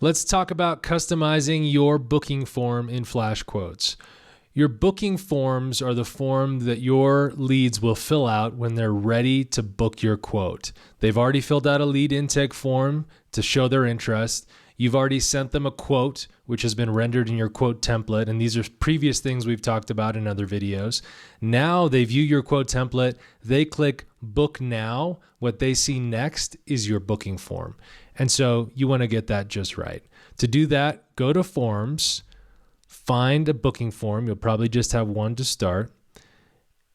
Let's talk about customizing your booking form in Flashquotes. Your booking forms are the form that your leads will fill out when they're ready to book your quote. They've already filled out a lead intake form to show their interest. You've already sent them a quote, which has been rendered in your quote template. And these are previous things we've talked about in other videos. Now they view your quote template. They click book now. What they see next is your booking form. And so you want to get that just right. To do that, go to Forms, find a booking form. You'll probably just have one to start,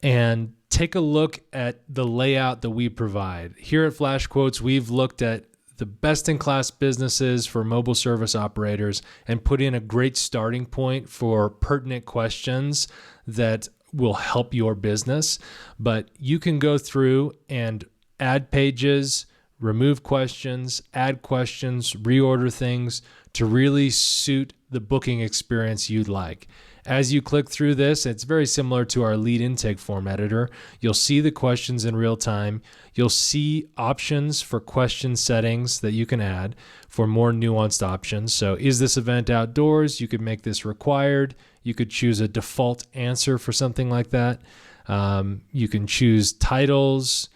and take a look at the layout that we provide. Here at Flashquotes, we've looked at the best-in-class businesses for mobile service operators and put in a great starting point for pertinent questions that will help your business. But you can go through and add pages, remove questions, add questions, reorder things to really suit the booking experience you'd like. As you click through this, it's very similar to our lead intake form editor. You'll see the questions in real time. You'll see options for question settings that you can add for more nuanced options. So is this event outdoors? You could make this required. You could choose a default answer for something like that. You can choose titles.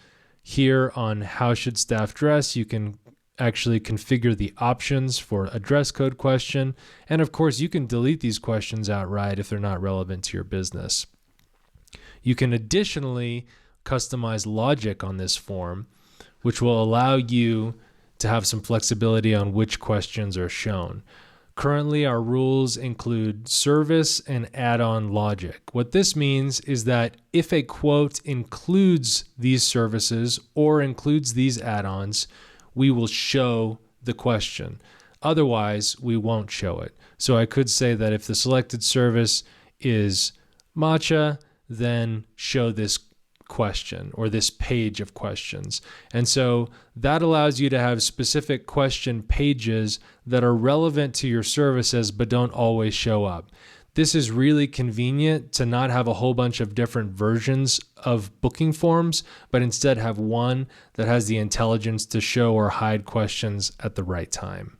Here on how should staff dress, you can actually configure the options for a dress code question. And of course, you can delete these questions outright if they're not relevant to your business. You can additionally customize logic on this form, which will allow you to have some flexibility on which questions are shown. Currently, our rules include service and add-on logic. What this means is that if a quote includes these services or includes these add-ons, we will show the question. Otherwise, we won't show it. So I could say that if the selected service is matcha, then show this question or this page of questions. And so that allows you to have specific question pages that are relevant to your services but don't always show up. This is really convenient to not have a whole bunch of different versions of booking forms, but instead have one that has the intelligence to show or hide questions at the right time.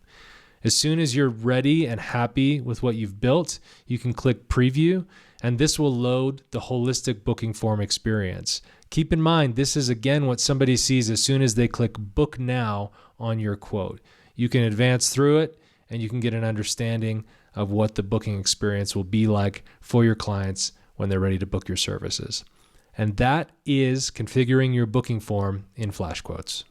As soon as you're ready and happy with what you've built, you can click preview, and this will load the holistic booking form experience. Keep in mind, this is again what somebody sees as soon as they click book now on your quote. You can advance through it and you can get an understanding of what the booking experience will be like for your clients when they're ready to book your services. And that is configuring your booking form in Flashquotes.